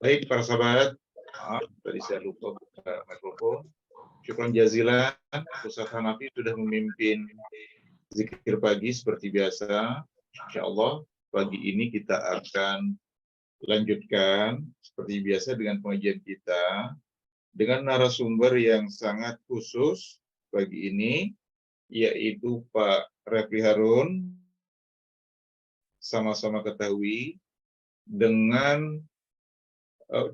Baik, para sahabat, maaf, tadi saya lupa buka mikrofon. Syukran jazilan, Ustaz Hanafi sudah memimpin zikir pagi seperti biasa. Insya Allah, pagi ini kita akan lanjutkan seperti biasa dengan pengajian kita dengan narasumber yang sangat khusus pagi ini, yaitu Pak Refli Harun. Sama-sama ketahui dengan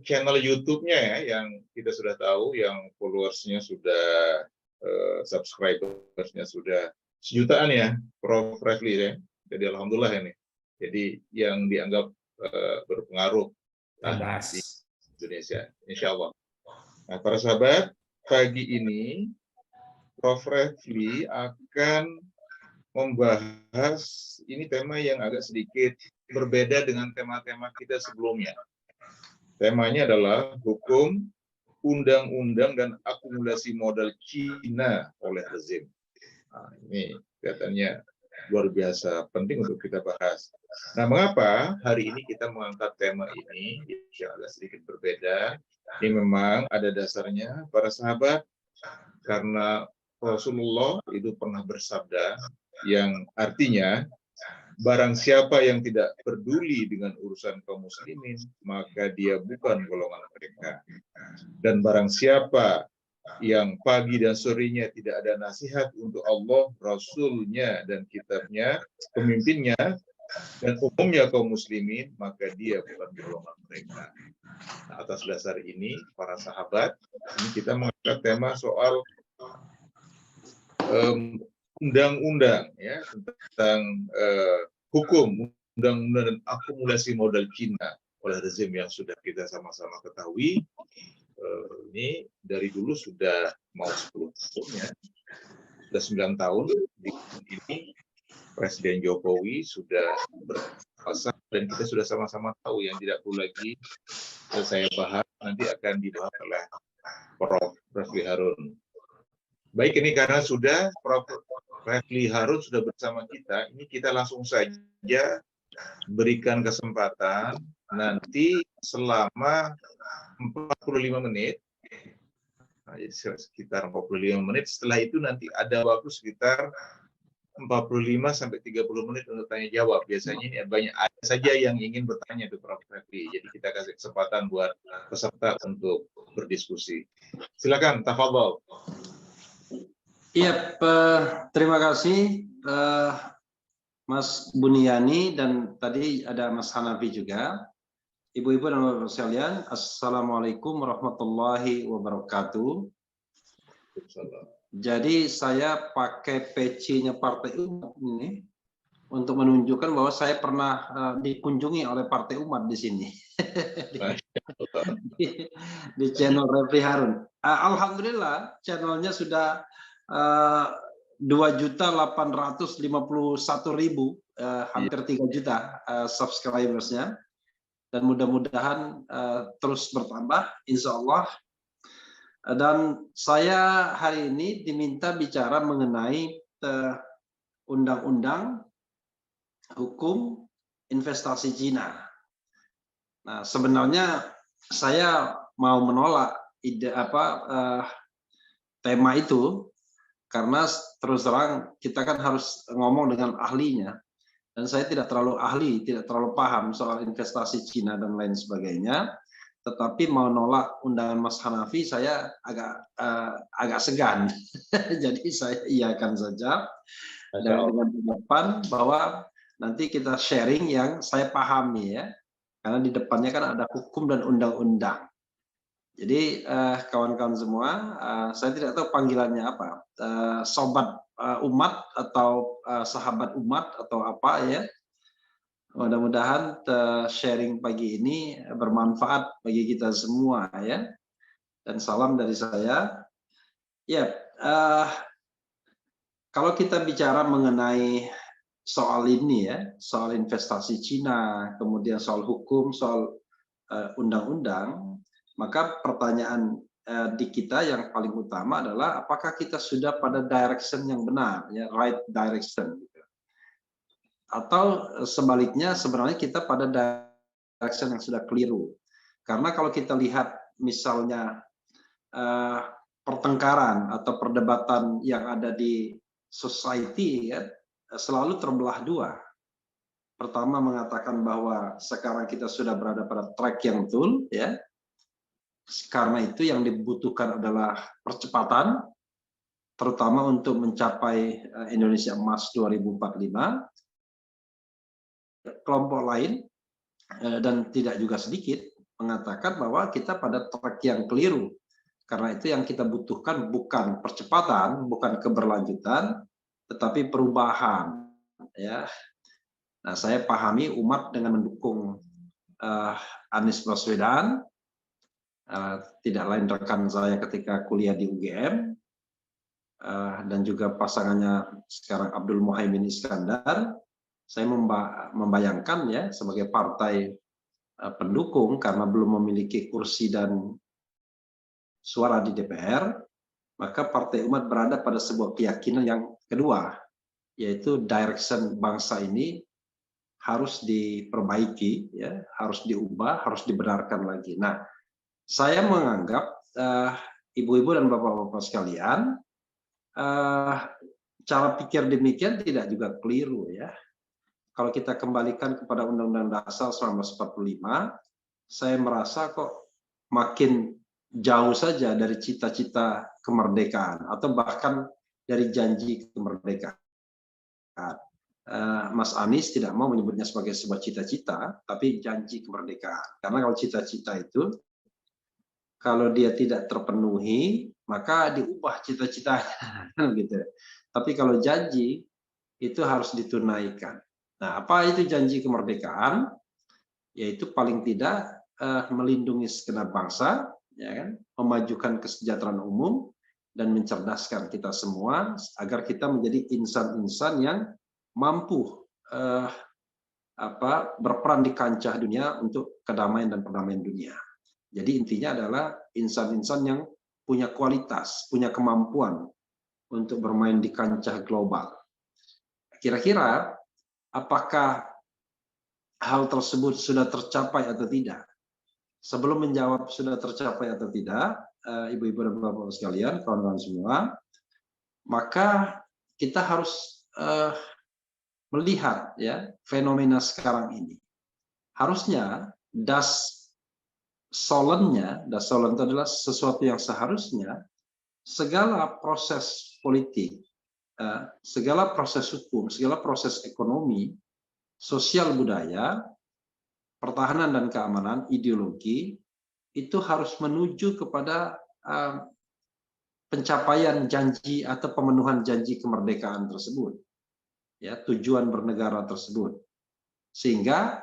channel YouTube-nya ya, yang kita sudah tahu, yang followersnya sudah, subscribersnya sudah sejutaan ya, Prof. Refli ya. Jadi alhamdulillah ini. Jadi yang dianggap berpengaruh di Indonesia, insya Allah. Nah, para sahabat, pagi ini Prof. Refli akan membahas ini tema yang agak sedikit berbeda dengan tema-tema kita sebelumnya. Temanya adalah hukum, undang-undang, dan akumulasi modal Cina oleh rezim. Nah, ini kelihatannya luar biasa penting untuk kita bahas. Nah, mengapa hari ini kita mengangkat tema ini yang agak sedikit berbeda? Ini memang ada dasarnya, para sahabat, karena Rasulullah itu pernah bersabda yang artinya, barang siapa yang tidak peduli dengan urusan kaum muslimin, maka dia bukan golongan mereka. Dan barang siapa yang pagi dan sorenya tidak ada nasihat untuk Allah, Rasulnya, dan kitabnya, pemimpinnya, dan umumnya kaum muslimin, maka dia bukan golongan mereka. Nah, atas dasar ini, para sahabat, ini kita mengangkat tema soal undang-undang ya, tentang hukum, undang-undang dan akumulasi modal Cina oleh rezim yang sudah kita sama-sama ketahui. Ini dari dulu sudah mau 10 tahun ya, sudah 9 tahun ini Presiden Jokowi sudah berkuasa, dan kita sudah sama-sama tahu yang tidak perlu lagi saya bahas, nanti akan dibahas oleh Prof. Refli Harun. Baik, ini karena sudah Prof. Refli Harun sudah bersama kita, ini kita langsung saja berikan kesempatan nanti selama 45 menit, nah, jadi sekitar 45 menit, setelah itu nanti ada waktu sekitar 45 sampai 30 menit untuk tanya jawab. Biasanya ini banyak ada saja yang ingin bertanya ke Prof. Refli, jadi kita kasih kesempatan buat peserta untuk berdiskusi. Silakan, tafadhol. Iya, terima kasih Mas Buniyani, dan tadi ada Mas Hanafi juga. Ibu-ibu dan bapak sekalian, Assalamualaikum warahmatullahi wabarakatuh. Jadi saya pakai PC-nya Partai Umat ini untuk menunjukkan bahwa saya pernah dikunjungi oleh Partai Umat di sini. di channel Refli Harun. Alhamdulillah channelnya sudah 2.851.000, hampir 3 juta subscribersnya, dan mudah-mudahan terus bertambah insya Allah. Dan saya hari ini diminta bicara mengenai undang-undang hukum investasi Cina. Nah, sebenarnya saya mau menolak tema itu, karena terus terang kita kan harus ngomong dengan ahlinya, dan saya tidak terlalu ahli, tidak terlalu paham soal investasi Cina dan lain sebagainya. Tetapi mau nolak undangan Mas Hanafi saya agak segan. Jadi saya iakan saja dengan harapan bahwa nanti kita sharing yang saya pahami ya, karena di depannya kan ada hukum dan undang-undang. Jadi kawan-kawan semua, saya tidak tahu panggilannya apa, sobat umat atau sahabat umat atau apa ya. Mudah-mudahan sharing pagi ini bermanfaat bagi kita semua ya. Dan salam dari saya. Ya, kalau kita bicara mengenai soal ini ya, soal investasi Cina, kemudian soal hukum, soal undang-undang, maka pertanyaan di kita yang paling utama adalah apakah kita sudah pada direction yang benar, ya, right direction. Atau sebaliknya sebenarnya kita pada direction yang sudah keliru. Karena kalau kita lihat misalnya pertengkaran atau perdebatan yang ada di society, ya, selalu terbelah dua. Pertama mengatakan bahwa sekarang kita sudah berada pada track yang betul, ya. Karena itu yang dibutuhkan adalah percepatan, terutama untuk mencapai Indonesia Emas 2045. Kelompok lain dan tidak juga sedikit mengatakan bahwa kita pada track yang keliru. Karena itu yang kita butuhkan bukan percepatan, bukan keberlanjutan, tetapi perubahan. Ya, nah saya pahami umat dengan mendukung Anies Baswedan, tidak lain rekan saya ketika kuliah di UGM, dan juga pasangannya sekarang Abdul Muhaimin Iskandar. Saya membayangkan ya sebagai partai pendukung karena belum memiliki kursi dan suara di DPR, maka Partai Umat berada pada sebuah keyakinan yang kedua, yaitu direction bangsa ini harus diperbaiki, ya, harus diubah, harus dibenarkan lagi. Nah, saya menganggap ibu-ibu dan bapak-bapak sekalian, cara pikir demikian tidak juga keliru, ya. Kalau kita kembalikan kepada Undang-Undang Dasar 1945, saya merasa kok makin jauh saja dari cita-cita kemerdekaan atau bahkan dari janji kemerdekaan. Mas Anies tidak mau menyebutnya sebagai sebuah cita-cita, tapi janji kemerdekaan. Karena kalau cita-cita itu, kalau dia tidak terpenuhi, maka diubah cita-citanya, gitu. Tapi kalau janji itu harus ditunaikan. Nah, apa itu janji kemerdekaan? Yaitu paling tidak melindungi segenap bangsa, ya kan, memajukan kesejahteraan umum dan mencerdaskan kita semua agar kita menjadi insan-insan yang mampu berperan di kancah dunia untuk kedamaian dan perdamaian dunia. Jadi intinya adalah insan-insan yang punya kualitas, punya kemampuan untuk bermain di kancah global. Kira-kira apakah hal tersebut sudah tercapai atau tidak? Sebelum menjawab sudah tercapai atau tidak, ibu-ibu dan bapak-bapak sekalian, kawan-kawan semua, maka kita harus melihat ya fenomena sekarang ini. Harusnya das solen itu adalah sesuatu yang seharusnya segala proses politik, segala proses hukum, segala proses ekonomi, sosial budaya, pertahanan dan keamanan, ideologi, itu harus menuju kepada pencapaian janji atau pemenuhan janji kemerdekaan tersebut, ya, tujuan bernegara tersebut. Sehingga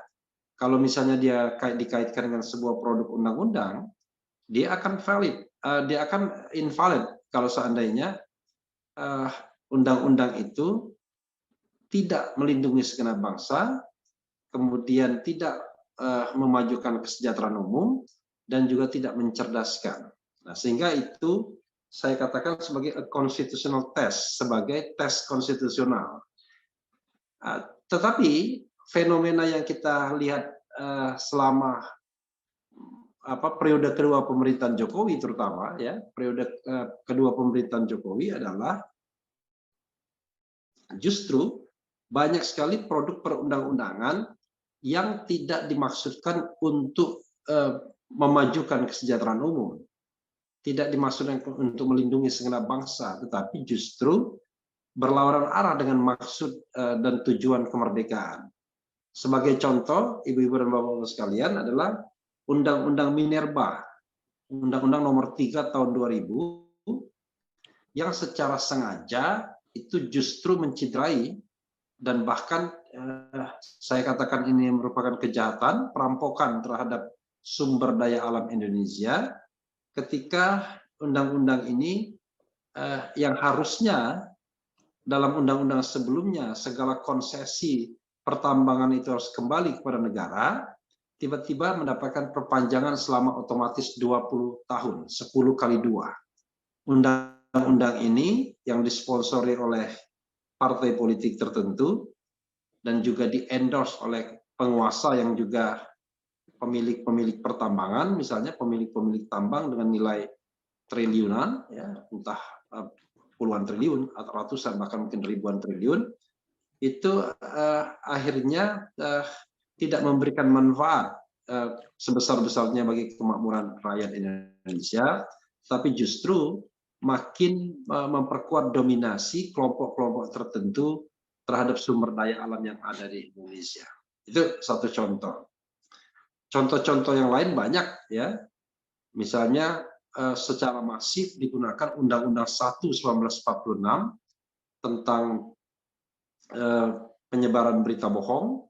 kalau misalnya dia dikaitkan dengan sebuah produk undang-undang, dia akan valid, dia akan invalid kalau seandainya undang-undang itu tidak melindungi segenap bangsa, kemudian tidak memajukan kesejahteraan umum, dan juga tidak mencerdaskan. Nah, sehingga itu saya katakan sebagai a constitutional test, sebagai tes konstitusional. Tetapi fenomena yang kita lihat selama periode kedua pemerintahan Jokowi terutama, ya, periode kedua pemerintahan Jokowi adalah justru banyak sekali produk perundang-undangan yang tidak dimaksudkan untuk memajukan kesejahteraan umum, tidak dimaksudkan untuk melindungi segenap bangsa, tetapi justru berlawanan arah dengan maksud dan tujuan kemerdekaan. Sebagai contoh, ibu-ibu dan bapak-bapak sekalian, adalah Undang-Undang Minerba, Undang-Undang Nomor 3 Tahun 2000, yang secara sengaja itu justru menciderai dan bahkan saya katakan ini merupakan kejahatan, perampokan terhadap sumber daya alam Indonesia, ketika undang-undang ini yang harusnya dalam undang-undang sebelumnya segala konsesi pertambangan itu harus kembali kepada negara, tiba-tiba mendapatkan perpanjangan selama otomatis 20 tahun, 10 kali 2. Undang-undang ini yang disponsori oleh partai politik tertentu dan juga di-endorse oleh penguasa yang juga pemilik-pemilik pertambangan, misalnya pemilik-pemilik tambang dengan nilai triliunan, ya, entah puluhan triliun atau ratusan bahkan mungkin ribuan triliun, itu akhirnya tidak memberikan manfaat sebesar-besarnya bagi kemakmuran rakyat Indonesia, tapi justru makin memperkuat dominasi kelompok-kelompok tertentu terhadap sumber daya alam yang ada di Indonesia. Itu satu contoh. Contoh-contoh yang lain banyak, ya. Misalnya secara masif digunakan Undang-Undang 1 1946 tentang penyebaran berita bohong.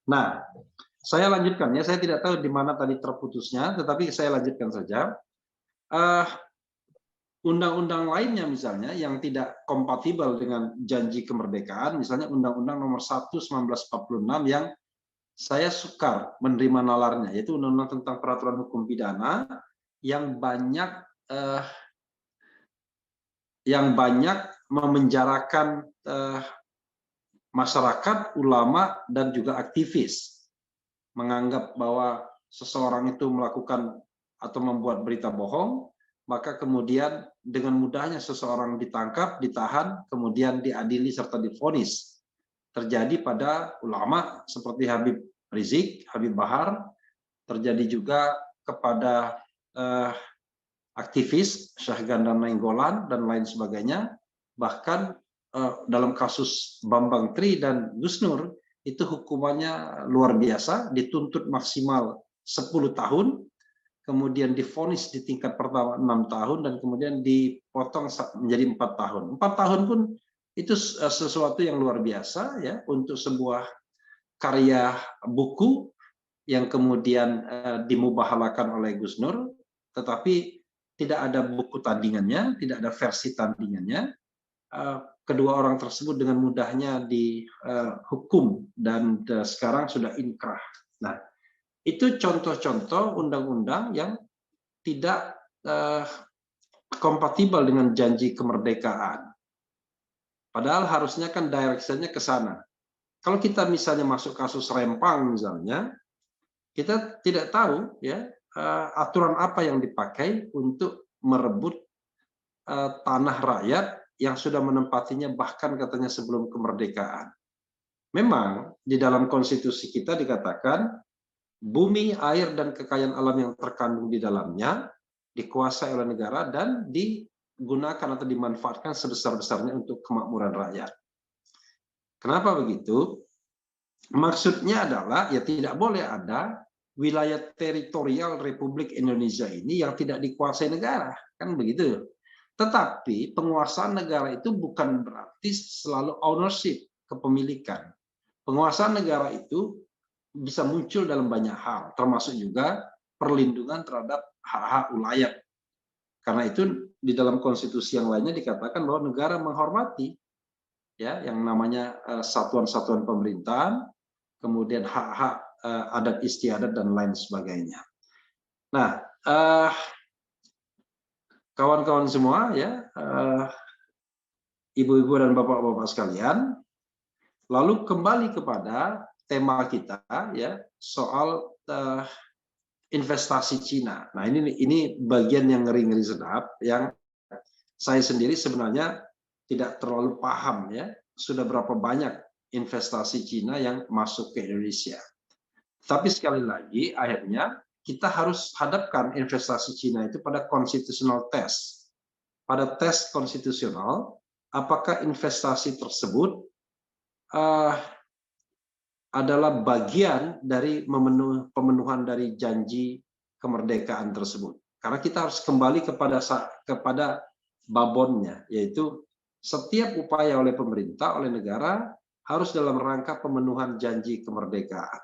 Nah, saya lanjutkan ya. Saya tidak tahu di mana tadi terputusnya, tetapi saya lanjutkan saja. Undang-undang lainnya misalnya yang tidak kompatibel dengan janji kemerdekaan, misalnya Undang-Undang Nomor 1 1946 yang saya sukar menerima nalarnya, yaitu Undang-Undang tentang Peraturan Hukum Pidana yang banyak memenjarakan masyarakat, ulama, dan juga aktivis, menganggap bahwa seseorang itu melakukan atau membuat berita bohong, maka kemudian dengan mudahnya seseorang ditangkap, ditahan, kemudian diadili serta divonis. Terjadi pada ulama seperti Habib Rizik, Habib Bahar, terjadi juga kepada aktivis Syahganda Nainggolan dan lain sebagainya. Bahkan dalam kasus Bambang Tri dan Gus Nur itu hukumannya luar biasa, dituntut maksimal 10 tahun, kemudian divonis di tingkat pertama 6 tahun, dan kemudian dipotong menjadi 4 tahun. 4 tahun pun itu sesuatu yang luar biasa ya untuk sebuah karya buku yang kemudian dimubahalakan oleh Gus Nur, tetapi tidak ada buku tandingannya, tidak ada versi tandingannya. Kedua orang tersebut dengan mudahnya dihukum dan sekarang sudah inkrah. Nah, itu contoh-contoh undang-undang yang tidak kompatibel dengan janji kemerdekaan. Padahal harusnya kan direction-nya ke sana. Kalau kita misalnya masuk kasus Rempang misalnya, kita tidak tahu ya aturan apa yang dipakai untuk merebut tanah rakyat yang sudah menempatinya bahkan katanya sebelum kemerdekaan. Memang di dalam konstitusi kita dikatakan bumi, air, dan kekayaan alam yang terkandung di dalamnya dikuasai oleh negara dan digunakan atau dimanfaatkan sebesar-besarnya untuk kemakmuran rakyat. Kenapa begitu? Maksudnya adalah ya tidak boleh ada wilayah teritorial Republik Indonesia ini yang tidak dikuasai negara, kan begitu. Tetapi penguasaan negara itu bukan berarti selalu ownership, kepemilikan. Penguasaan negara itu bisa muncul dalam banyak hal, termasuk juga perlindungan terhadap hak-hak ulayat. Karena itu di dalam konstitusi yang lainnya dikatakan bahwa negara menghormati ya yang namanya satuan-satuan pemerintahan, kemudian hak-hak adat istiadat dan lain sebagainya. Nah, kawan-kawan semua ya, ibu-ibu dan bapak-bapak sekalian, lalu kembali kepada tema kita ya soal investasi Cina. Nah, ini bagian yang ngeri-ngeri sedap yang saya sendiri sebenarnya tidak terlalu paham ya, sudah berapa banyak investasi Cina yang masuk ke Indonesia. Tapi sekali lagi akhirnya kita harus hadapkan investasi Cina itu pada constitutional test. Pada tes konstitusional, apakah investasi tersebut adalah bagian dari pemenuhan dari janji kemerdekaan tersebut. Karena kita harus kembali kepada babonnya, yaitu setiap upaya oleh pemerintah, oleh negara harus dalam rangka pemenuhan janji kemerdekaan.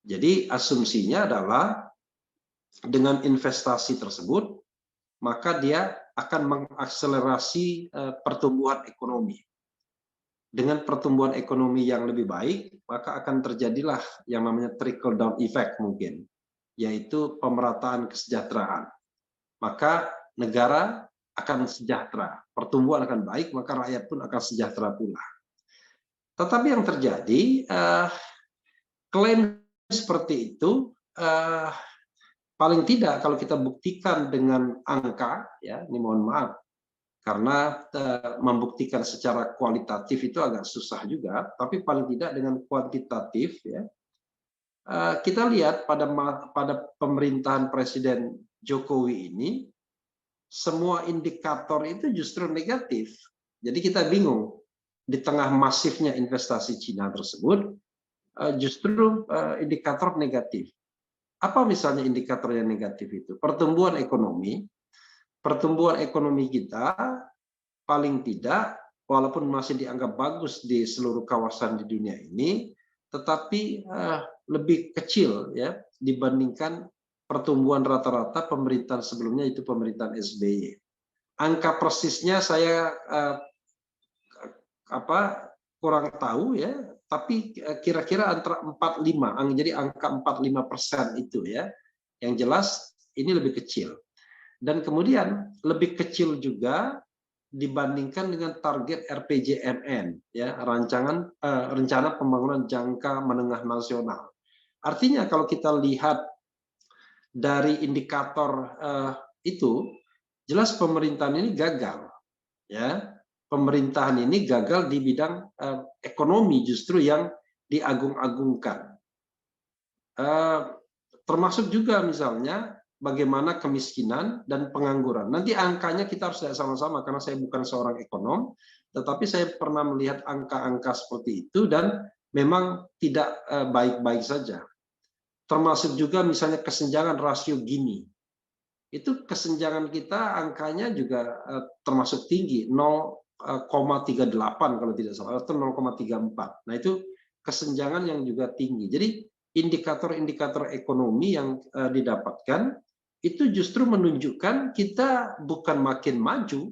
Jadi asumsinya adalah dengan investasi tersebut, maka dia akan mengakselerasi pertumbuhan ekonomi. Dengan pertumbuhan ekonomi yang lebih baik, maka akan terjadilah yang namanya trickle down effect mungkin, yaitu pemerataan kesejahteraan. Maka negara akan sejahtera, pertumbuhan akan baik, maka rakyat pun akan sejahtera pula. Tetapi yang terjadi, klaim seperti itu, paling tidak kalau kita buktikan dengan angka, ya, ini mohon maaf, karena membuktikan secara kualitatif itu agak susah juga, tapi paling tidak dengan kuantitatif, ya, kita lihat pada pemerintahan Presiden Jokowi ini, semua indikator itu justru negatif. Jadi kita bingung, di tengah masifnya investasi Cina tersebut, justru indikator negatif. Apa misalnya indikator yang negatif itu? Pertumbuhan ekonomi kita paling tidak, walaupun masih dianggap bagus di seluruh kawasan di dunia ini, tetapi lebih kecil, ya, dibandingkan pertumbuhan rata-rata pemerintahan sebelumnya, itu pemerintahan SBY. Angka persisnya saya kurang tahu, ya, tapi kira-kira antara 45, jadi angka 45% itu, ya. Yang jelas ini lebih kecil. Dan kemudian lebih kecil juga dibandingkan dengan target RPJMN, ya, rencana pembangunan jangka menengah nasional. Artinya kalau kita lihat dari indikator itu, jelas pemerintahan ini gagal, ya. Pemerintahan ini gagal di bidang ekonomi justru yang diagung-agungkan. Termasuk juga misalnya bagaimana kemiskinan dan pengangguran. Nanti angkanya kita harus lihat sama-sama, karena saya bukan seorang ekonom, tetapi saya pernah melihat angka-angka seperti itu dan memang tidak baik-baik saja. Termasuk juga misalnya kesenjangan rasio Gini. Itu kesenjangan kita angkanya juga termasuk tinggi, 0,38 kalau tidak salah, atau 0,34. Nah, itu kesenjangan yang juga tinggi. Jadi indikator-indikator ekonomi yang didapatkan itu justru menunjukkan kita bukan makin maju,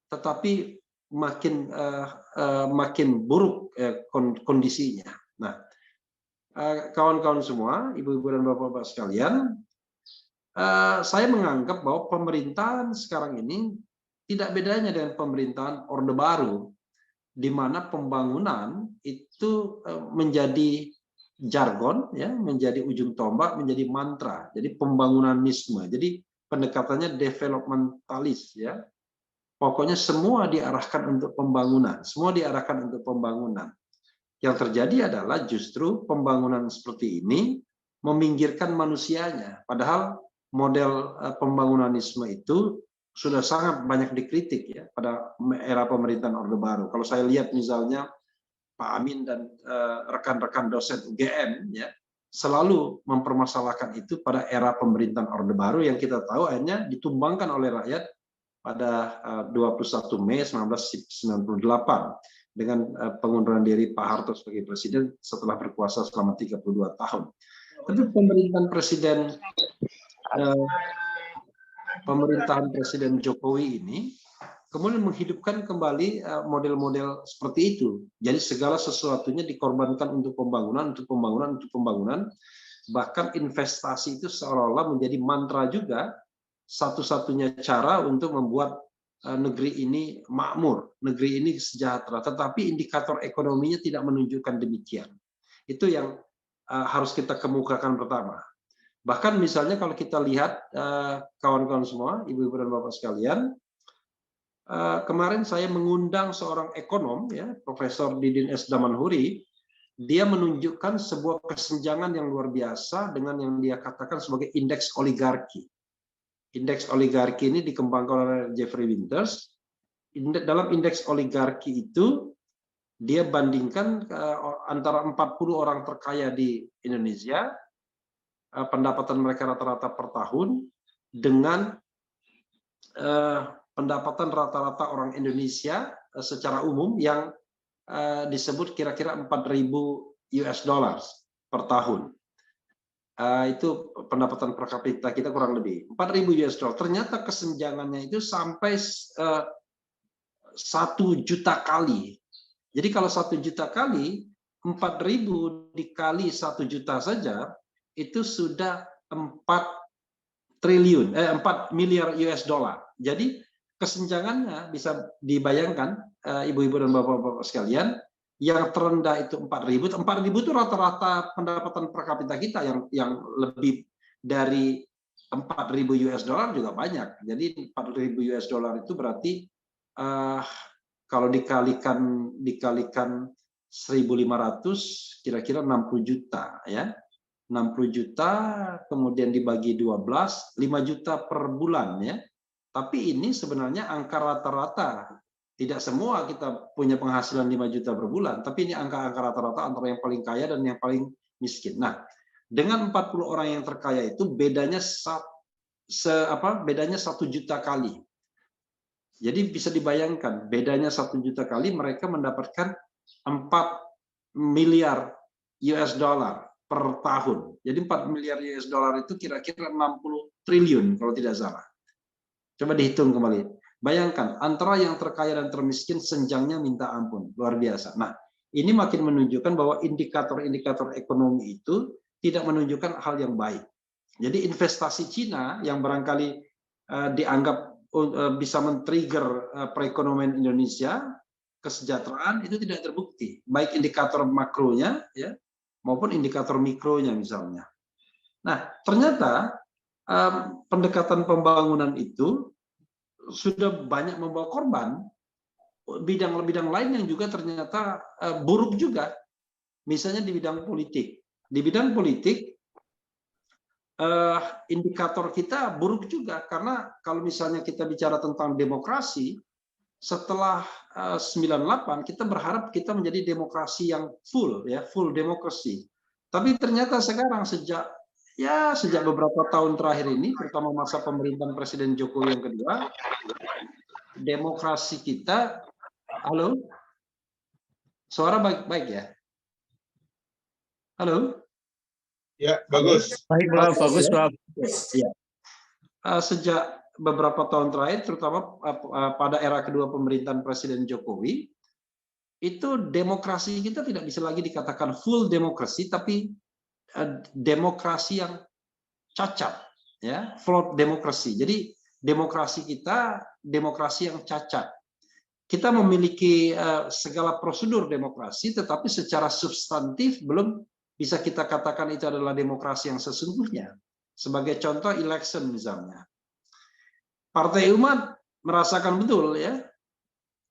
tetapi makin buruk kondisinya. Nah, kawan-kawan semua, ibu-ibu dan bapak-bapak sekalian, saya menganggap bahwa pemerintahan sekarang ini tidak bedanya dengan pemerintahan Orde Baru, di mana pembangunan itu menjadi jargon, ya, menjadi ujung tombak, menjadi mantra. Jadi pembangunanisme. Jadi pendekatannya developmentalis, ya. Pokoknya semua diarahkan untuk pembangunan, semua diarahkan untuk pembangunan. Yang terjadi adalah justru pembangunan seperti ini meminggirkan manusianya. Padahal model pembangunanisme itu sudah sangat banyak dikritik, ya, pada era pemerintahan Orde Baru. Kalau saya lihat misalnya Pak Amin dan rekan-rekan dosen UGM, ya, selalu mempermasalahkan itu pada era pemerintahan Orde Baru yang kita tahu akhirnya ditumbangkan oleh rakyat pada 21 Mei 1998 dengan pengunduran diri Pak Harto sebagai presiden setelah berkuasa selama 32 tahun. Tapi pemerintahan Presiden Jokowi ini kemudian menghidupkan kembali model-model seperti itu. Jadi segala sesuatunya dikorbankan untuk pembangunan, untuk pembangunan, untuk pembangunan. Bahkan investasi itu seolah-olah menjadi mantra juga, satu-satunya cara untuk membuat negeri ini makmur, negeri ini sejahtera. Tetapi indikator ekonominya tidak menunjukkan demikian. Itu yang harus kita kemukakan pertama. Bahkan misalnya kalau kita lihat kawan-kawan semua, ibu-ibu dan bapak sekalian, kemarin saya mengundang seorang ekonom, ya, Profesor Didin S. Damanhuri. Dia menunjukkan sebuah kesenjangan yang luar biasa dengan yang dia katakan sebagai indeks oligarki. Indeks oligarki ini dikembangkan oleh Jeffrey Winters. Dalam indeks oligarki itu dia bandingkan antara 40 orang terkaya di Indonesia, pendapatan mereka rata-rata per tahun, dengan pendapatan rata-rata orang Indonesia secara umum yang disebut kira-kira 4.000 US dollars per tahun. Itu pendapatan per kapita kita kurang lebih 4.000 US dollar. Ternyata kesenjangannya itu sampai 1 juta kali. Jadi kalau 1 juta kali, 4.000 dikali 1 juta saja, itu sudah 4 miliar US dollar. Jadi kesenjangannya bisa dibayangkan, ibu-ibu dan bapak-bapak sekalian, yang terendah itu 4.000. 4.000 itu rata-rata pendapatan per kapita kita yang lebih dari 4.000 US dollar juga banyak. Jadi 4.000 US dollar itu berarti kalau dikalikan 1.500 kira-kira 60 juta ya. 60 juta kemudian dibagi 12, 5 juta per bulan ya. Tapi ini sebenarnya angka rata-rata. Tidak semua kita punya penghasilan 5 juta per bulan, tapi ini angka-angka rata-rata antara yang paling kaya dan yang paling miskin. Nah, dengan 40 orang yang terkaya itu bedanya bedanya 1 juta kali. Jadi bisa dibayangkan bedanya 1 juta kali mereka mendapatkan 4 miliar US dollar per tahun. Jadi 4 miliar US dollar itu kira-kira 60 triliun kalau tidak salah. Coba dihitung kembali. Bayangkan antara yang terkaya dan termiskin senjangnya minta ampun, luar biasa. Nah, ini makin menunjukkan bahwa indikator-indikator ekonomi itu tidak menunjukkan hal yang baik. Jadi investasi Cina yang barangkali dianggap bisa men-trigger perekonomian Indonesia, kesejahteraan itu tidak terbukti, baik indikator makronya ya maupun indikator mikronya misalnya. Nah, ternyata pendekatan pembangunan itu sudah banyak membawa korban. Bidang-bidang lain yang juga ternyata buruk juga. Misalnya di bidang politik. Di bidang politik indikator kita buruk juga karena kalau misalnya kita bicara tentang demokrasi, setelah 98 kita berharap kita menjadi demokrasi yang full ya, full demokrasi. Tapi ternyata sekarang sejak beberapa tahun terakhir ini, terutama masa pemerintahan Presiden Jokowi yang kedua, demokrasi kita, halo, suara baik-baik ya, halo, Ya, bagus. Baik, Pak. Bagus, Pak. ya. Sejak beberapa tahun terakhir, terutama pada era kedua pemerintahan Presiden Jokowi, itu demokrasi kita tidak bisa lagi dikatakan full demokrasi, tapi demokrasi yang cacat, ya, flawed demokrasi. Jadi demokrasi kita demokrasi yang cacat. Kita memiliki segala prosedur demokrasi, tetapi secara substantif belum bisa kita katakan itu adalah demokrasi yang sesungguhnya. Sebagai contoh election misalnya. Partai Umat merasakan betul ya,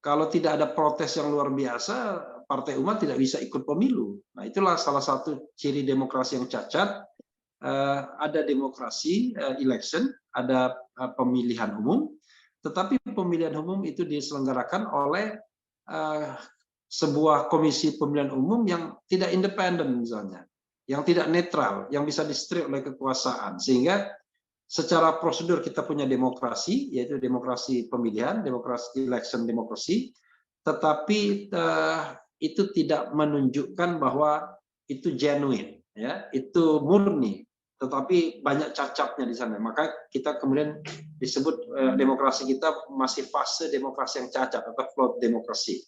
kalau tidak ada protes yang luar biasa, Partai Umat tidak bisa ikut pemilu. Nah, itulah salah satu ciri demokrasi yang cacat. Ada demokrasi, election, ada pemilihan umum, tetapi pemilihan umum itu diselenggarakan oleh sebuah komisi pemilihan umum yang tidak independen misalnya, yang tidak netral, yang bisa disetrik oleh kekuasaan, sehingga secara prosedur kita punya demokrasi, yaitu demokrasi pemilihan, demokrasi election demokrasi, tetapi itu tidak menunjukkan bahwa itu genuine, ya, itu murni, tetapi banyak cacatnya di sana. Maka kita kemudian disebut demokrasi kita masih fase demokrasi yang cacat atau flawed demokrasi.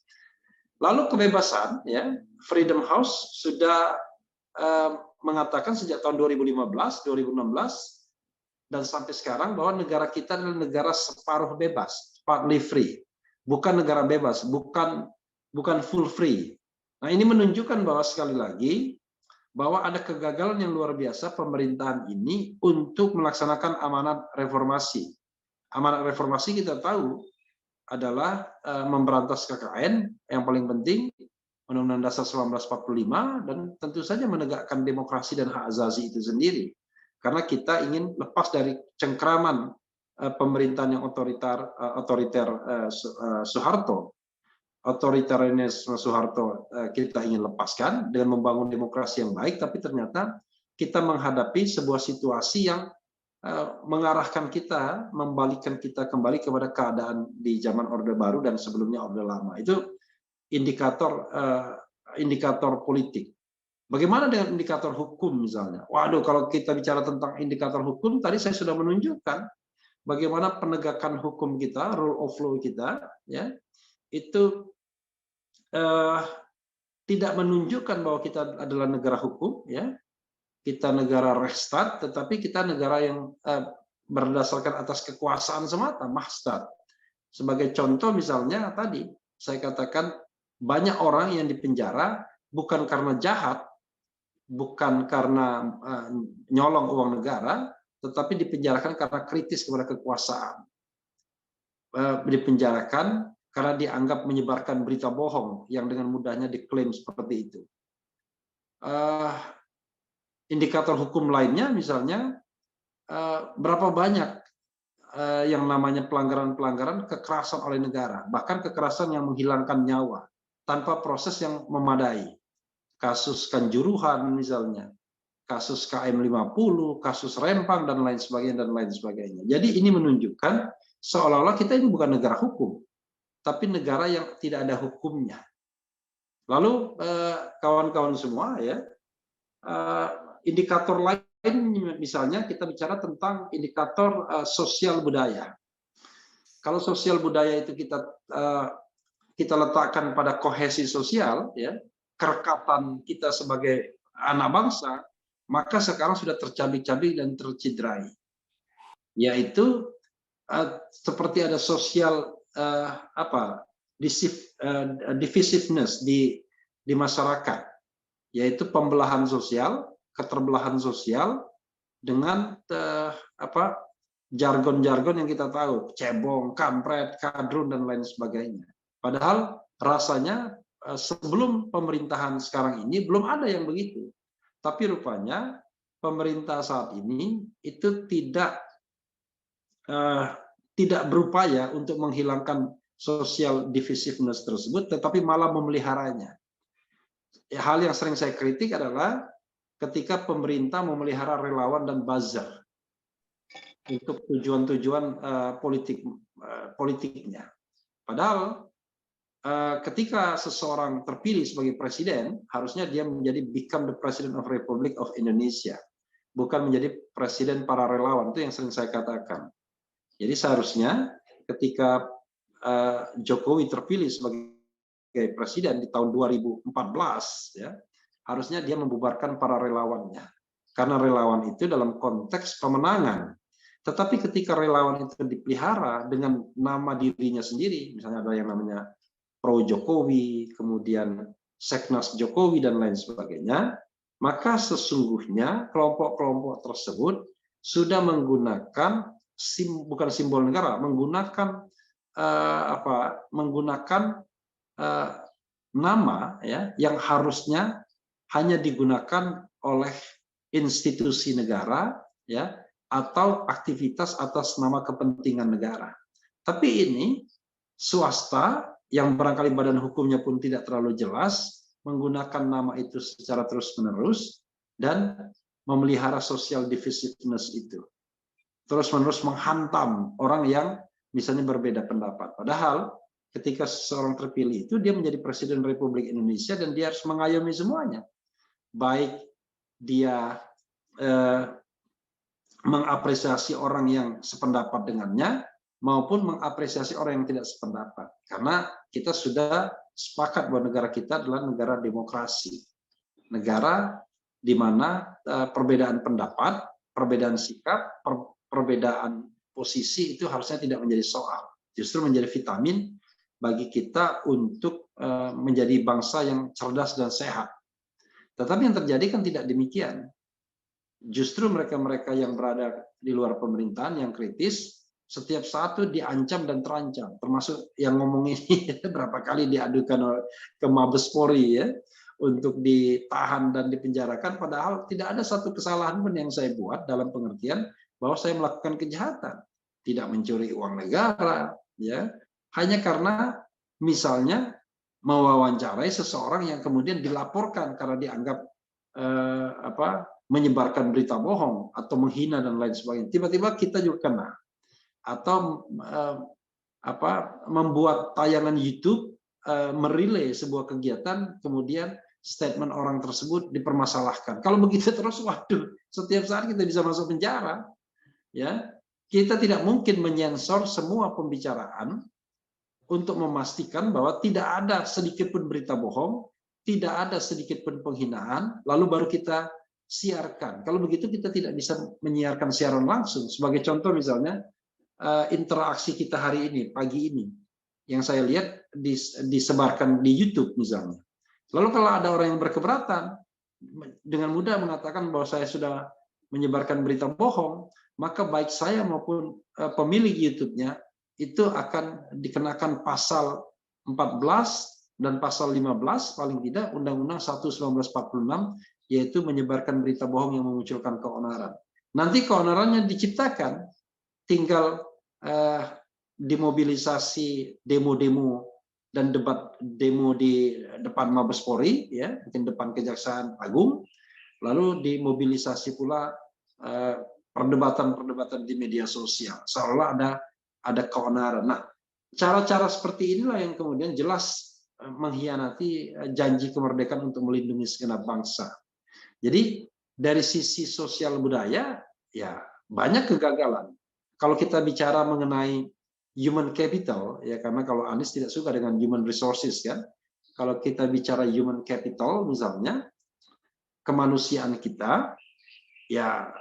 Lalu kebebasan, ya, Freedom House sudah mengatakan sejak tahun 2015, 2016 dan sampai sekarang bahwa negara kita adalah negara separuh bebas, partly free, bukan negara bebas, bukan full free. Nah, ini menunjukkan bahwa sekali lagi bahwa ada kegagalan yang luar biasa pemerintahan ini untuk melaksanakan amanat reformasi. Amanat reformasi kita tahu adalah memberantas KKN, yang paling penting Undang-Undang Dasar 1945, dan tentu saja menegakkan demokrasi dan hak asasi itu sendiri. Karena kita ingin lepas dari cengkraman pemerintahan yang otoriter Soeharto. Otoritarianisme Soeharto kita ingin lepaskan dengan membangun demokrasi yang baik, tapi ternyata kita menghadapi sebuah situasi yang mengarahkan kita, membalikkan kita kembali kepada keadaan di zaman Orde Baru dan sebelumnya Orde Lama. Itu indikator politik. Bagaimana dengan indikator hukum misalnya? Waduh, kalau kita bicara tentang indikator hukum, tadi saya sudah menunjukkan bagaimana penegakan hukum kita, rule of law kita, ya, itu tidak menunjukkan bahwa kita adalah negara hukum, ya, kita negara Rechtsstaat, tetapi kita negara yang berdasarkan atas kekuasaan semata, Machtsstaat. Sebagai contoh misalnya tadi saya katakan banyak orang yang dipenjara bukan karena jahat, bukan karena nyolong uang negara, tetapi dipenjarakan karena kritis kepada kekuasaan. Dipenjarakan karena dianggap menyebarkan berita bohong yang dengan mudahnya diklaim seperti itu. Indikator hukum lainnya misalnya berapa banyak yang namanya pelanggaran-pelanggaran kekerasan oleh negara, bahkan kekerasan yang menghilangkan nyawa tanpa proses yang memadai. Kasus Kanjuruhan misalnya, kasus KM 50, kasus Rempang dan lain sebagainya. Jadi ini menunjukkan seolah-olah kita ini bukan negara hukum, tapi negara yang tidak ada hukumnya. Lalu kawan-kawan semua ya, indikator lain misalnya kita bicara tentang indikator sosial budaya. Kalau sosial budaya itu kita letakkan pada kohesi sosial, ya, kerekatan kita sebagai anak bangsa, maka sekarang sudah tercabik-cabik dan tercederai. Yaitu seperti ada sosial divisiveness di masyarakat, yaitu pembelahan sosial, keterbelahan sosial dengan jargon-jargon yang kita tahu, cebong, kampret, kadrun dan lain sebagainya. Padahal rasanya sebelum pemerintahan sekarang ini belum ada yang begitu. Tapi rupanya pemerintah saat ini itu tidak berupaya untuk menghilangkan social divisiveness tersebut, tetapi malah memeliharanya. Hal yang sering saya kritik adalah ketika pemerintah memelihara relawan dan buzzer untuk tujuan-tujuan politiknya. Padahal ketika seseorang terpilih sebagai presiden, harusnya dia menjadi become the President of Republic of Indonesia, bukan menjadi presiden para relawan. Itu yang sering saya katakan. Jadi seharusnya ketika Jokowi terpilih sebagai presiden di tahun 2014, ya, harusnya dia membubarkan para relawannya. Karena relawan itu dalam konteks pemenangan. Tetapi ketika relawan itu dipelihara dengan nama dirinya sendiri, misalnya ada yang namanya Pro Jokowi, kemudian Seknas Jokowi dan lain sebagainya, maka sesungguhnya kelompok-kelompok tersebut sudah menggunakan bukan simbol negara, menggunakan nama ya yang harusnya hanya digunakan oleh institusi negara ya atau aktivitas atas nama kepentingan negara. Tapi ini swasta yang barangkali badan hukumnya pun tidak terlalu jelas menggunakan nama itu secara terus-menerus dan memelihara social divisiveness itu. Terus-menerus menghantam orang yang misalnya berbeda pendapat. Padahal ketika seseorang terpilih itu dia menjadi Presiden Republik Indonesia dan dia harus mengayomi semuanya. Baik dia mengapresiasi orang yang sependapat dengannya maupun mengapresiasi orang yang tidak sependapat. Karena kita sudah sepakat bahwa negara kita adalah negara demokrasi. Negara di mana perbedaan pendapat, perbedaan sikap, perbedaan posisi itu harusnya tidak menjadi soal. Justru menjadi vitamin bagi kita untuk menjadi bangsa yang cerdas dan sehat. Tetapi yang terjadi kan tidak demikian. Justru mereka-mereka yang berada di luar pemerintahan yang kritis setiap saat itu diancam dan terancam, termasuk yang ngomong ini berapa kali diadukan ke Mabes Polri ya untuk ditahan dan dipenjarakan, padahal tidak ada satu kesalahan pun yang saya buat dalam pengertian bahwa saya melakukan kejahatan, tidak mencuri uang negara ya, hanya karena misalnya mewawancarai seseorang yang kemudian dilaporkan karena dianggap menyebarkan berita bohong atau menghina dan lain sebagainya. Tiba-tiba kita juga kena. Atau membuat tayangan YouTube merilai sebuah kegiatan, kemudian statement orang tersebut dipermasalahkan. Kalau begitu terus, waduh, setiap saat kita bisa masuk penjara. Ya, kita tidak mungkin menyensor semua pembicaraan untuk memastikan bahwa tidak ada sedikit pun berita bohong, tidak ada sedikit pun penghinaan, lalu baru kita siarkan. Kalau begitu kita tidak bisa menyiarkan siaran langsung. Sebagai contoh misalnya interaksi kita hari ini, pagi ini, yang saya lihat disebarkan di YouTube misalnya. Lalu kalau ada orang yang berkeberatan, dengan mudah mengatakan bahwa saya sudah menyebarkan berita bohong, maka baik saya maupun pemilik YouTube-nya itu akan dikenakan pasal 14 dan pasal 15 paling tidak Undang-Undang 1 1946, yaitu menyebarkan berita bohong yang memunculkan keonaran. Nanti keonarannya diciptakan, tinggal dimobilisasi demo-demo dan debat demo di depan Mabes Polri, ya, mungkin depan Kejaksaan Agung, lalu dimobilisasi pula perdebatan-perdebatan di media sosial, seolah ada keonaran. Nah, cara-cara seperti inilah yang kemudian jelas mengkhianati janji kemerdekaan untuk melindungi segenap bangsa. Jadi dari sisi sosial budaya, ya banyak kegagalan. Kalau kita bicara mengenai human capital, ya karena kalau Anies tidak suka dengan human resources kan. Kalau kita bicara human capital misalnya, kemanusiaan kita, ya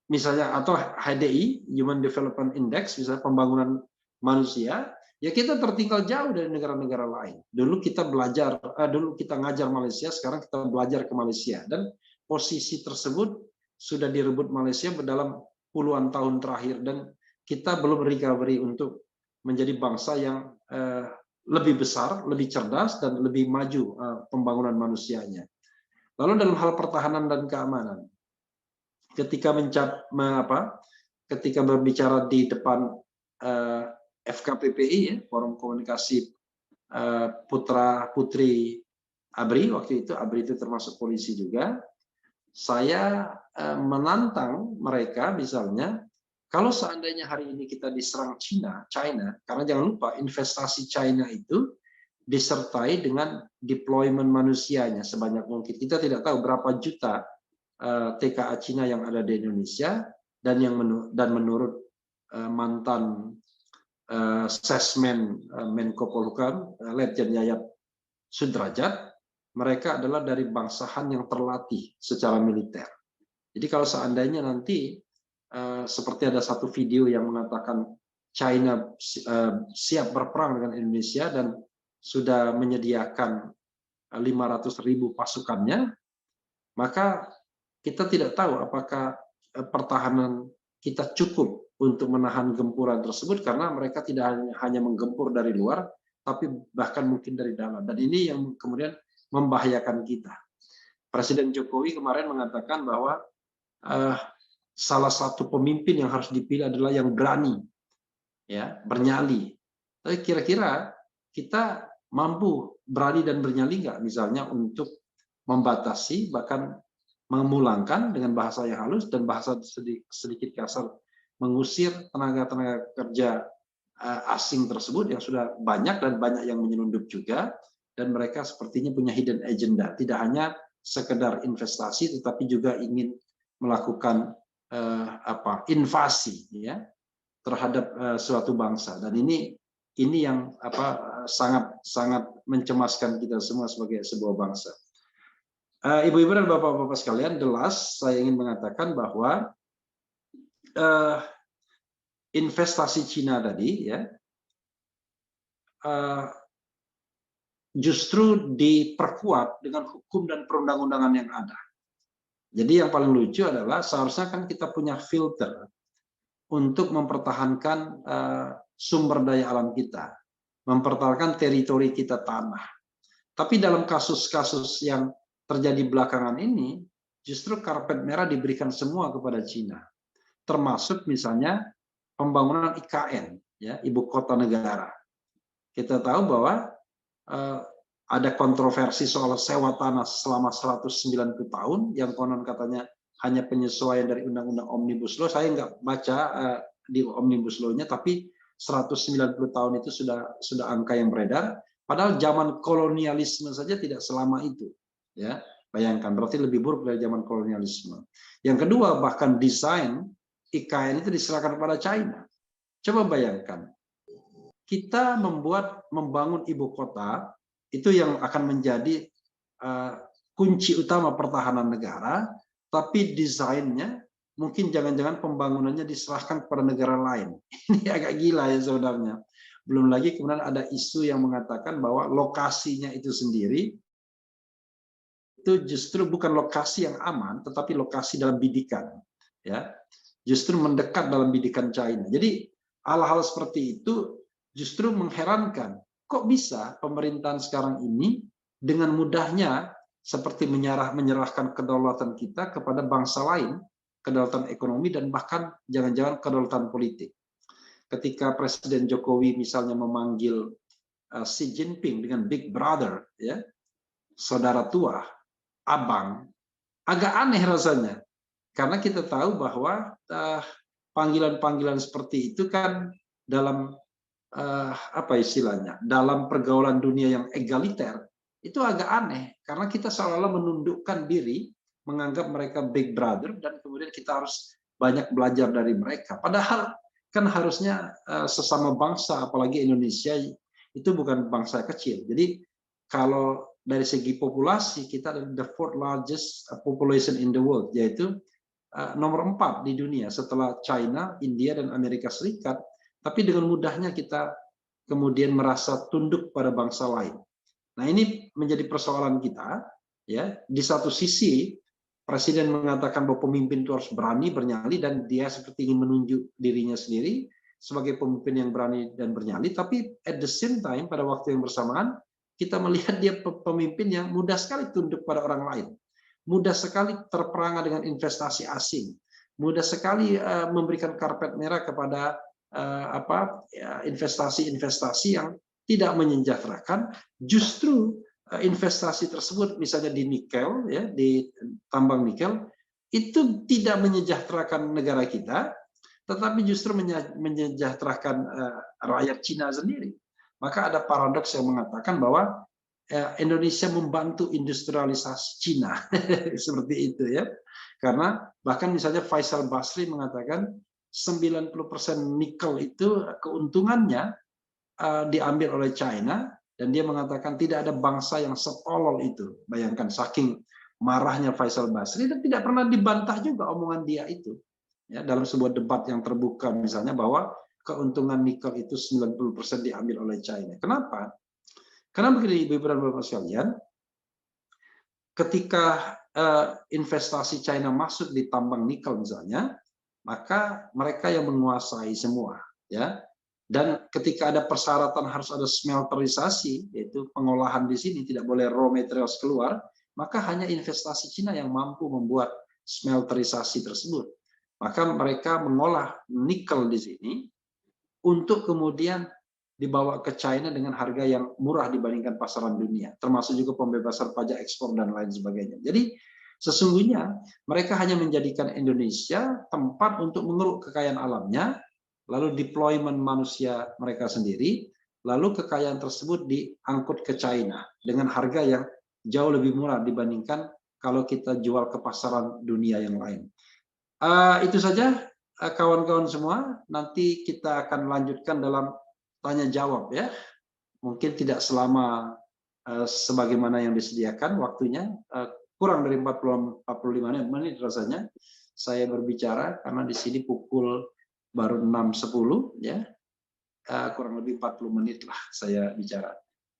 misalnya atau HDI, Human Development Index, misalnya pembangunan manusia, ya kita tertinggal jauh dari negara-negara lain. Dulu kita belajar, dulu kita ngajar Malaysia, sekarang kita belajar ke Malaysia, dan posisi tersebut sudah direbut Malaysia dalam puluhan tahun terakhir, dan kita belum recovery untuk menjadi bangsa yang lebih besar, lebih cerdas, dan lebih maju pembangunan manusianya. Lalu dalam hal pertahanan dan keamanan, ketika berbicara di depan FKPPI, ya, Forum Komunikasi Putra Putri ABRI, waktu itu ABRI itu termasuk polisi juga, saya menantang mereka misalnya, kalau seandainya hari ini kita diserang China, karena jangan lupa investasi China itu disertai dengan deployment manusianya sebanyak mungkin. Kita tidak tahu berapa juta TKA Cina yang ada di Indonesia, dan menurut mantan Sesmen Menko Polhukam, Letjen Yayat Sudrajat, mereka adalah dari bangsa Han yang terlatih secara militer. Jadi kalau seandainya nanti seperti ada satu video yang mengatakan China siap berperang dengan Indonesia dan sudah menyediakan 500.000 pasukannya, maka kita tidak tahu apakah pertahanan kita cukup untuk menahan gempuran tersebut, karena mereka tidak hanya menggempur dari luar, tapi bahkan mungkin dari dalam. Dan ini yang kemudian membahayakan kita. Presiden Jokowi kemarin mengatakan bahwa salah satu pemimpin yang harus dipilih adalah yang berani, ya, bernyali. Tapi kira-kira kita mampu berani dan bernyali nggak, misalnya untuk membatasi, bahkan memulangkan dengan bahasa yang halus dan bahasa sedikit kasar, mengusir tenaga-tenaga kerja asing tersebut yang sudah banyak dan banyak yang menyelundup juga, dan mereka sepertinya punya hidden agenda, tidak hanya sekedar investasi tetapi juga ingin melakukan invasi, ya, terhadap suatu bangsa. Dan ini yang sangat mencemaskan kita semua sebagai sebuah bangsa. Ibu-ibu dan bapak-bapak sekalian, jelas saya ingin mengatakan bahwa investasi Cina tadi, ya, justru diperkuat dengan hukum dan perundang-undangan yang ada. Jadi yang paling lucu adalah seharusnya kan kita punya filter untuk mempertahankan sumber daya alam kita, mempertahankan teritori kita, tanah. Tapi dalam kasus-kasus yang terjadi belakangan ini, justru karpet merah diberikan semua kepada Cina, termasuk misalnya pembangunan IKN, ya, ibu kota negara. Kita tahu bahwa ada kontroversi soal sewa tanah selama 190 tahun, yang konon katanya hanya penyesuaian dari Undang-Undang Omnibus Law. Saya nggak baca di Omnibus Law-nya, tapi 190 tahun itu sudah angka yang beredar. Padahal zaman kolonialisme saja tidak selama itu. Ya, bayangkan, berarti lebih buruk dari zaman kolonialisme. Yang kedua, bahkan desain IKN itu diserahkan kepada China. Coba bayangkan, kita membangun ibu kota, itu yang akan menjadi kunci utama pertahanan negara, tapi desainnya mungkin jangan-jangan pembangunannya diserahkan kepada negara lain. Ini agak gila ya sebenarnya. Belum lagi kemudian ada isu yang mengatakan bahwa lokasinya itu sendiri itu justru bukan lokasi yang aman, tetapi lokasi dalam bidikan, ya, justru mendekat dalam bidikan China. Jadi hal-hal seperti itu justru mengherankan. Kok bisa pemerintahan sekarang ini dengan mudahnya seperti menyerahkan kedaulatan kita kepada bangsa lain, kedaulatan ekonomi dan bahkan jangan-jangan kedaulatan politik. Ketika Presiden Jokowi misalnya memanggil Xi Jinping dengan Big Brother, ya, saudara tua, abang, agak aneh rasanya. Karena kita tahu bahwa panggilan-panggilan seperti itu kan dalam apa istilahnya, dalam pergaulan dunia yang egaliter, itu agak aneh. Karena kita seolah-olah menundukkan diri, menganggap mereka big brother, dan kemudian kita harus banyak belajar dari mereka. Padahal kan harusnya sesama bangsa, apalagi Indonesia, itu bukan bangsa kecil. Jadi kalau dari segi populasi kita adalah the fourth largest population in the world, yaitu nomor 4 di dunia setelah China, India, dan Amerika Serikat. Tapi dengan mudahnya kita kemudian merasa tunduk pada bangsa lain. Nah, ini menjadi persoalan kita. Ya, di satu sisi Presiden mengatakan bahwa pemimpin itu harus berani, bernyali, dan dia seperti ingin menunjuk dirinya sendiri sebagai pemimpin yang berani dan bernyali. Tapi at the same time, pada waktu yang bersamaan, kita melihat dia pemimpin yang mudah sekali tunduk pada orang lain, mudah sekali terperangah dengan investasi asing, mudah sekali memberikan karpet merah kepada investasi-investasi yang tidak menyejahterakan. Justru investasi tersebut, misalnya di nikel, ya, di tambang nikel, itu tidak menyejahterakan negara kita, tetapi justru menyejahterakan rakyat Cina sendiri. Maka ada paradoks yang mengatakan bahwa Indonesia membantu industrialisasi Cina seperti itu, ya. Karena bahkan misalnya Faisal Basri mengatakan 90% nikel itu keuntungannya diambil oleh China, dan dia mengatakan tidak ada bangsa yang setolol itu. Bayangkan, saking marahnya Faisal Basri, dan tidak pernah dibantah juga omongan dia itu. Ya, dalam sebuah debat yang terbuka misalnya bahwa keuntungan nikel itu 90% diambil oleh China. Kenapa? Karena begini, Ibu dan Bapak sekalian, ketika investasi China masuk di tambang nikel misalnya, maka mereka yang menguasai semua, ya. Dan ketika ada persyaratan harus ada smelterisasi, yaitu pengolahan di sini, tidak boleh raw materials keluar, maka hanya investasi Cina yang mampu membuat smelterisasi tersebut. Maka mereka mengolah nikel di sini untuk kemudian dibawa ke China dengan harga yang murah dibandingkan pasaran dunia, termasuk juga pembebasan pajak ekspor dan lain sebagainya. Jadi sesungguhnya mereka hanya menjadikan Indonesia tempat untuk mengeruk kekayaan alamnya, lalu deployment manusia mereka sendiri, lalu kekayaan tersebut diangkut ke China dengan harga yang jauh lebih murah dibandingkan kalau kita jual ke pasaran dunia yang lain. Itu saja kawan-kawan semua. Nanti kita akan lanjutkan dalam tanya jawab, ya. Mungkin tidak selama sebagaimana yang disediakan waktunya, kurang dari 45 menit rasanya saya berbicara, karena di sini pukul baru 6.10, ya. Kurang lebih 40 menit lah saya bicara.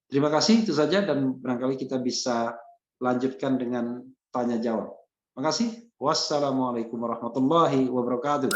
Terima kasih, itu saja, dan barangkali kita bisa lanjutkan dengan tanya jawab. Terima kasih. Wassalamualaikum warahmatullahi wabarakatuh.